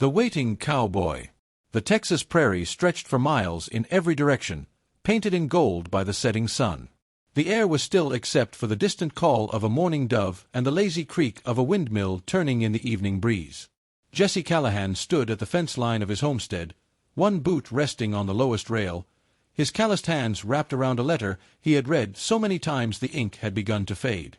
The waiting cowboy. The Texas prairie stretched for miles in every direction, painted in gold by the setting sun. The air was still except for the distant call of a mourning dove and the lazy creak of a windmill turning in the evening breeze. Jesse Callahan stood at the fence line of his homestead, one boot resting on the lowest rail, his calloused hands wrapped around a letter he had read so many times the ink had begun to fade.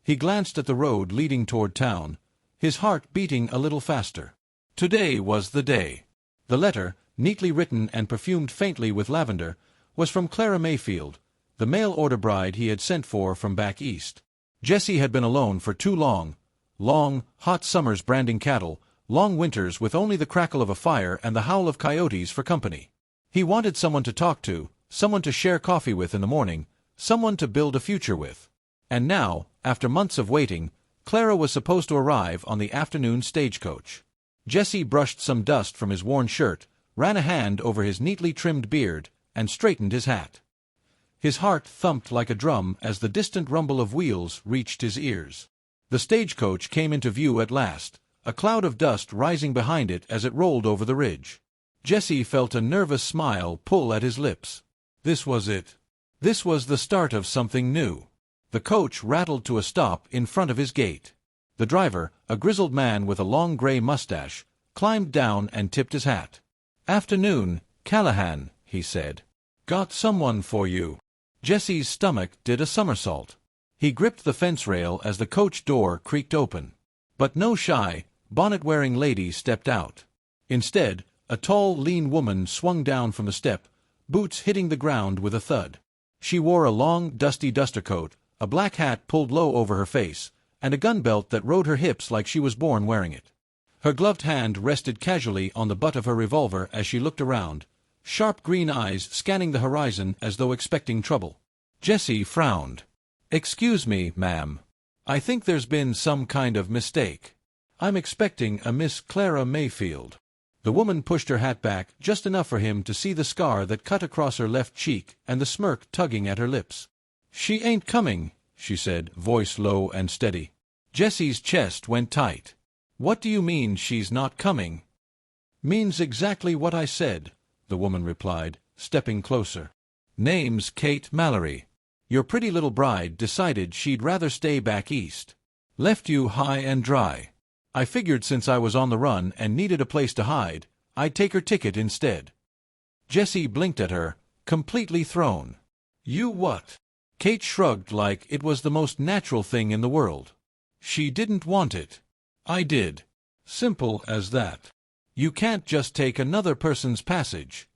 He glanced at the road leading toward town, his heart beating a little faster. Today was the day. The letter, neatly written and perfumed faintly with lavender, was from Clara Mayfield, the mail-order bride he had sent for from back east. Jesse had been alone for too long, hot summers branding cattle, long winters with only the crackle of a fire and the howl of coyotes for company. He wanted someone to talk to, someone to share coffee with in the morning, someone to build a future with. And now, after months of waiting, Clara was supposed to arrive on the afternoon stagecoach. Jesse brushed some dust from his worn shirt, ran a hand over his neatly trimmed beard, and straightened his hat. His heart thumped like a drum as the distant rumble of wheels reached his ears. The stagecoach came into view at last, a cloud of dust rising behind it as it rolled over the ridge. Jesse felt a nervous smile pull at his lips. This was it. This was the start of something new. The coach rattled to a stop in front of his gate. The driver, a grizzled man with a long gray mustache, climbed down and tipped his hat. "Afternoon, Callahan," he said. "Got someone for you." Jesse's stomach did a somersault. He gripped the fence rail as the coach door creaked open. But no shy, bonnet-wearing lady stepped out. Instead, a tall, lean woman swung down from the step, boots hitting the ground with a thud. She wore a long, dusty duster coat, a black hat pulled low over her face, and a gun belt that rode her hips like she was born wearing it. Her gloved hand rested casually on the butt of her revolver as she looked around, sharp green eyes scanning the horizon as though expecting trouble. Jesse frowned. "Excuse me, ma'am. I think there's been some kind of mistake. I'm expecting a Miss Clara Mayfield." The woman pushed her hat back just enough for him to see the scar that cut across her left cheek and the smirk tugging at her lips. "She ain't coming," she said, voice low and steady. Jesse's chest went tight. "What do you mean she's not coming?" "Means exactly what I said," the woman replied, stepping closer. "Name's Kate Mallory. Your pretty little bride decided she'd rather stay back east. Left you high and dry. I figured since I was on the run and needed a place to hide, I'd take her ticket instead." Jesse blinked at her, completely thrown. "You what?" Kate shrugged like it was the most natural thing in the world. "She didn't want it. I did. Simple as that. You can't just take another person's passage."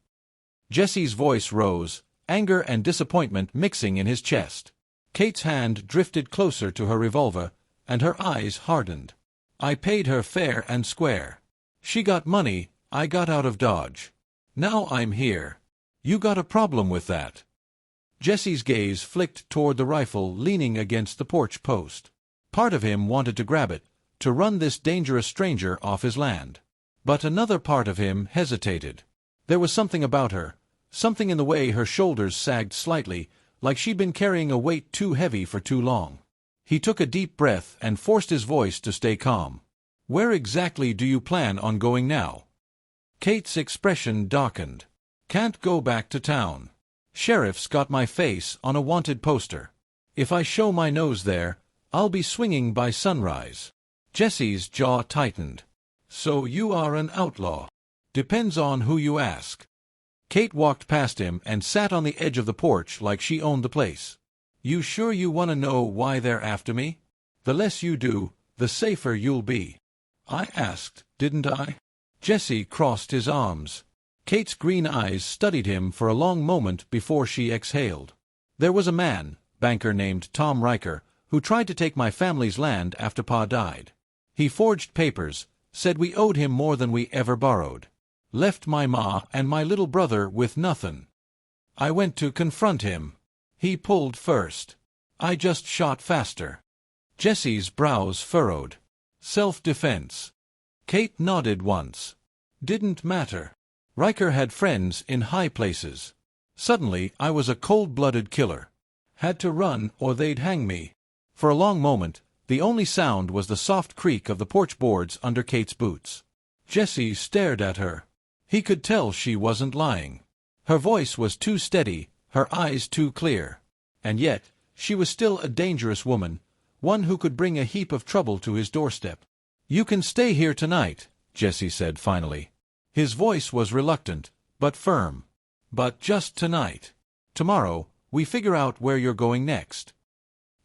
Jesse's voice rose, anger and disappointment mixing in his chest. Kate's hand drifted closer to her revolver, and her eyes hardened. "I paid her fair and square. She got money, I got out of Dodge. Now I'm here. You got a problem with that?" Jesse's gaze flicked toward the rifle leaning against the porch post. Part of him wanted to grab it, to run this dangerous stranger off his land. But another part of him hesitated. There was something about her, something in the way her shoulders sagged slightly, like she'd been carrying a weight too heavy for too long. He took a deep breath and forced his voice to stay calm. "Where exactly do you plan on going now?" Kate's expression darkened. "Can't go back to town. Sheriff's got my face on a wanted poster. If I show my nose there, I'll be swinging by sunrise." Jesse's jaw tightened. "So you are an outlaw?" "Depends on who you ask." Kate walked past him and sat on the edge of the porch like she owned the place. "You sure you want to know why they're after me? The less you do, the safer you'll be." "I asked, didn't I?" Jesse crossed his arms. Kate's green eyes studied him for a long moment before she exhaled. "There was a man, banker named Tom Riker, who tried to take my family's land after Pa died. He forged papers, said we owed him more than we ever borrowed. Left my ma and my little brother with nothin'. I went to confront him. He pulled first. I just shot faster." Jesse's brows furrowed. "Self-defense." Kate nodded once. "Didn't matter. Riker had friends in high places. Suddenly I was a cold-blooded killer. Had to run or they'd hang me." For a long moment, the only sound was the soft creak of the porch boards under Kate's boots. Jesse stared at her. He could tell she wasn't lying. Her voice was too steady, her eyes too clear. And yet, she was still a dangerous woman, one who could bring a heap of trouble to his doorstep. "You can stay here tonight," Jesse said finally. His voice was reluctant, but firm. "But just tonight. Tomorrow, we figure out where you're going next."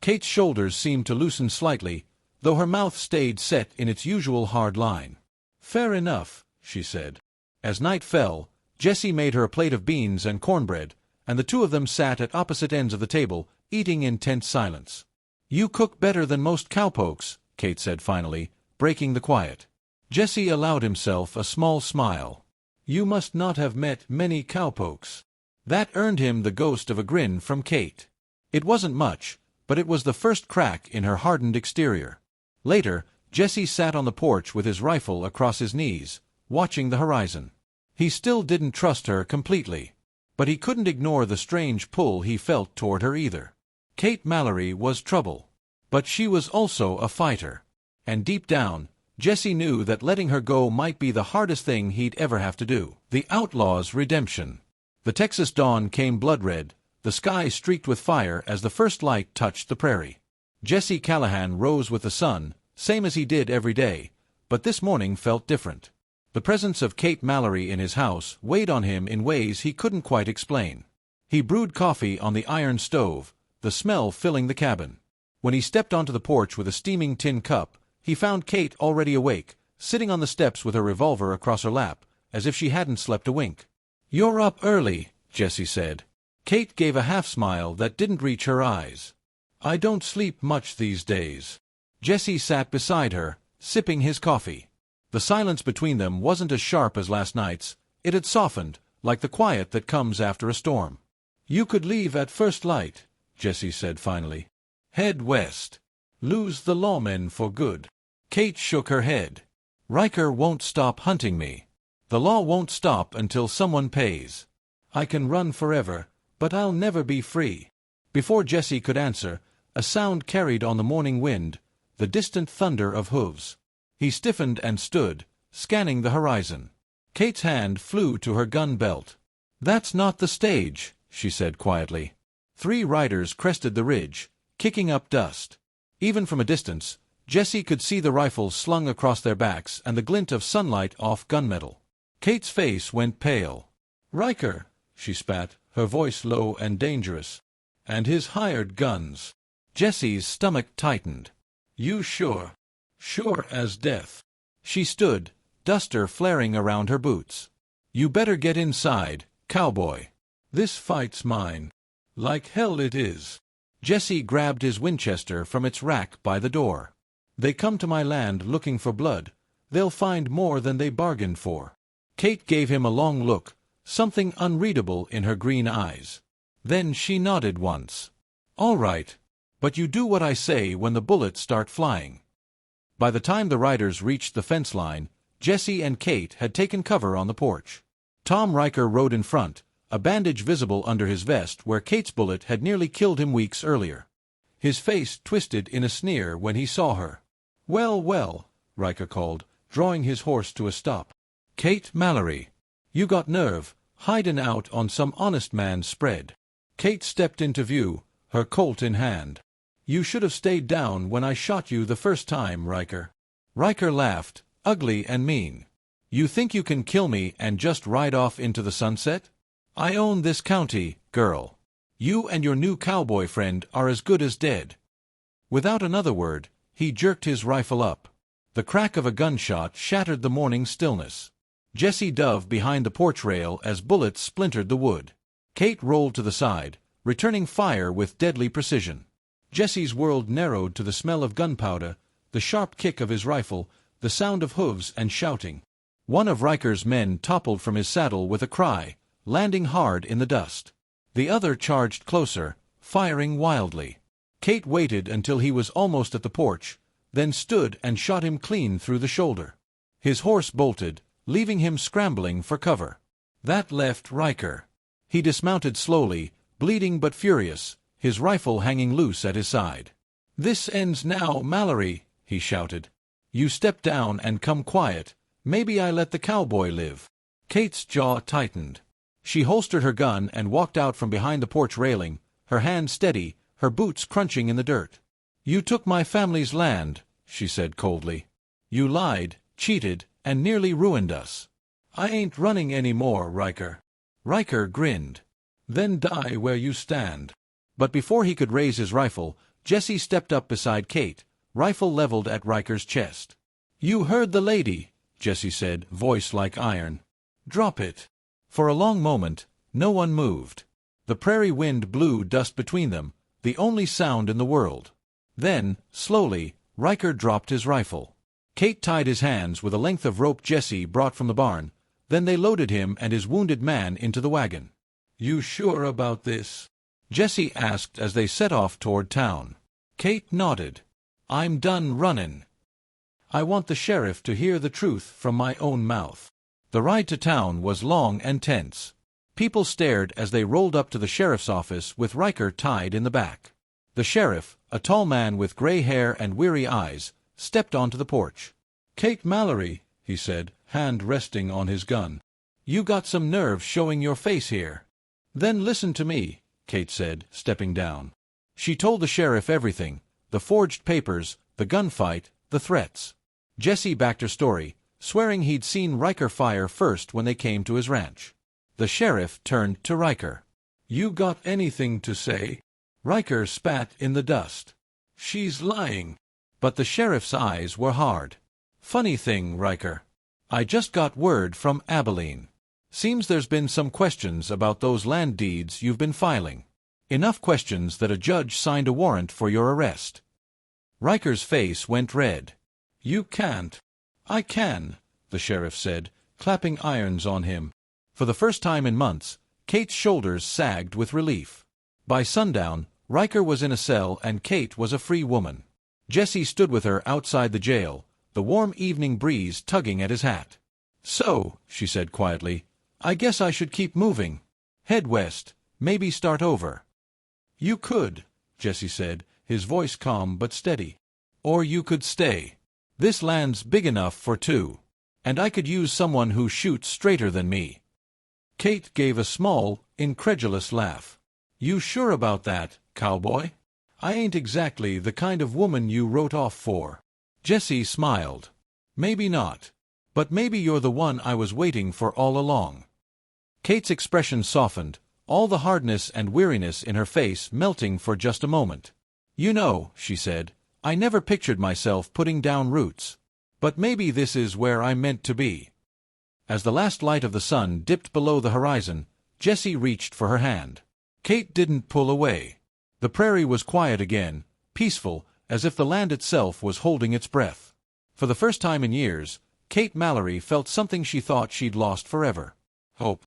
Kate's shoulders seemed to loosen slightly, though her mouth stayed set in its usual hard line. "Fair enough," she said. As night fell, Jesse made her a plate of beans and cornbread, and the two of them sat at opposite ends of the table, eating in tense silence. "You cook better than most cowpokes," Kate said finally, breaking the quiet. Jesse allowed himself a small smile. "You must not have met many cowpokes." That earned him the ghost of a grin from Kate. It wasn't much, but it was the first crack in her hardened exterior. Later, Jesse sat on the porch with his rifle across his knees, watching the horizon. He still didn't trust her completely, but he couldn't ignore the strange pull he felt toward her either. Kate Mallory was trouble, but she was also a fighter. And deep down, Jesse knew that letting her go might be the hardest thing he'd ever have to do. The Outlaws' redemption. The Texas dawn came blood-red, the sky streaked with fire as the first light touched the prairie. Jesse Callahan rose with the sun, same as he did every day, but this morning felt different. The presence of Kate Mallory in his house weighed on him in ways he couldn't quite explain. He brewed coffee on the iron stove, the smell filling the cabin. When he stepped onto the porch with a steaming tin cup, he found Kate already awake, sitting on the steps with her revolver across her lap, as if she hadn't slept a wink. "You're up early," Jesse said. Kate gave a half-smile that didn't reach her eyes. "I don't sleep much these days." Jesse sat beside her, sipping his coffee. The silence between them wasn't as sharp as last night's. It had softened, like the quiet that comes after a storm. "You could leave at first light," Jesse said finally. "Head west. Lose the lawmen for good." Kate shook her head. "Riker won't stop hunting me. The law won't stop until someone pays. I can run forever, but I'll never be free." Before Jesse could answer, a sound carried on the morning wind, the distant thunder of hooves. He stiffened and stood, scanning the horizon. Kate's hand flew to her gun belt. "That's not the stage," she said quietly. 3 riders crested the ridge, kicking up dust. Even from a distance, Jesse could see the rifles slung across their backs and the glint of sunlight off gunmetal. Kate's face went pale. "Riker," she spat, her voice low and dangerous. "And his hired guns." Jesse's stomach tightened. "You sure?" "Sure as death." She stood, duster flaring around her boots. "You better get inside, cowboy. This fight's mine." "Like hell it is." Jesse grabbed his Winchester from its rack by the door. "They come to my land looking for blood. They'll find more than they bargained for." Kate gave him a long look, something unreadable in her green eyes. Then she nodded once. "All right. But you do what I say when the bullets start flying." By the time the riders reached the fence line, Jesse and Kate had taken cover on the porch. Tom Riker rode in front, a bandage visible under his vest where Kate's bullet had nearly killed him weeks earlier. His face twisted in a sneer when he saw her. "Well, well," Riker called, drawing his horse to a stop. "Kate Mallory, you got nerve, hidin' out on some honest man's spread." Kate stepped into view, her Colt in hand. "You should have stayed down when I shot you the first time, Riker." Riker laughed, ugly and mean. "You think you can kill me and just ride off into the sunset? I own this county, girl. You and your new cowboy friend are as good as dead." Without another word, he jerked his rifle up. The crack of a gunshot shattered the morning stillness. Jesse dove behind the porch rail as bullets splintered the wood. Kate rolled to the side, returning fire with deadly precision. Jesse's world narrowed to the smell of gunpowder, the sharp kick of his rifle, the sound of hooves and shouting. One of Riker's men toppled from his saddle with a cry, landing hard in the dust. The other charged closer, firing wildly. Kate waited until he was almost at the porch, then stood and shot him clean through the shoulder. His horse bolted, leaving him scrambling for cover. That left Riker. He dismounted slowly, bleeding but furious, his rifle hanging loose at his side. "This ends now, Mallory," he shouted. "You step down and come quiet, Maybe I let the cowboy live. Kate's jaw tightened. She holstered her gun and walked out from behind the porch railing, her hand steady, her boots crunching in the dirt. You took my family's land, she said coldly. You lied, cheated, and nearly ruined us. I ain't running any more, Riker. Riker grinned. Then die where you stand. But before he could raise his rifle, Jesse stepped up beside Kate, rifle leveled at Riker's chest. You heard the lady, Jesse said, voice like iron. Drop it. For a long moment, no one moved. The prairie wind blew dust between them, the only sound in the world. Then, slowly, Riker dropped his rifle. Kate tied his hands with a length of rope Jesse brought from the barn, then they loaded him and his wounded man into the wagon. You sure about this? Jesse asked as they set off toward town. Kate nodded. I'm done runnin'. I want the sheriff to hear the truth from my own mouth. The ride to town was long and tense. People stared as they rolled up to the sheriff's office with Riker tied in the back. The sheriff, a tall man with gray hair and weary eyes, stepped onto the porch. Kate Mallory, he said, hand resting on his gun. You got some nerve showing your face here. Then listen to me, Kate said, stepping down. She told the sheriff everything, the forged papers, the gunfight, the threats. Jesse backed her story, swearing he'd seen Riker fire first when they came to his ranch. The sheriff turned to Riker. You got anything to say? Riker spat in the dust. She's lying. But the sheriff's eyes were hard. Funny thing, Riker. I just got word from Abilene. Seems there's been some questions about those land deeds you've been filing. Enough questions that a judge signed a warrant for your arrest. Riker's face went red. You can't. I can, the sheriff said, clapping irons on him. For the first time in months, Kate's shoulders sagged with relief. By sundown, Riker was in a cell and Kate was a free woman. Jesse stood with her outside the jail, the warm evening breeze tugging at his hat. So, she said quietly, I guess I should keep moving. Head west, maybe start over. You could, Jesse said, his voice calm but steady. Or you could stay. This land's big enough for two. And I could use someone who shoots straighter than me. Kate gave a small, incredulous laugh. You sure about that, cowboy? I ain't exactly the kind of woman you wrote off for. Jesse smiled. Maybe not. But maybe you're the one I was waiting for all along. Kate's expression softened, all the hardness and weariness in her face melting for just a moment. You know, she said, I never pictured myself putting down roots. But maybe this is where I'm meant to be. As the last light of the sun dipped below the horizon, Jesse reached for her hand. Kate didn't pull away. The prairie was quiet again, peaceful, as if the land itself was holding its breath. For the first time in years, Kate Mallory felt something she thought she'd lost forever. Hope.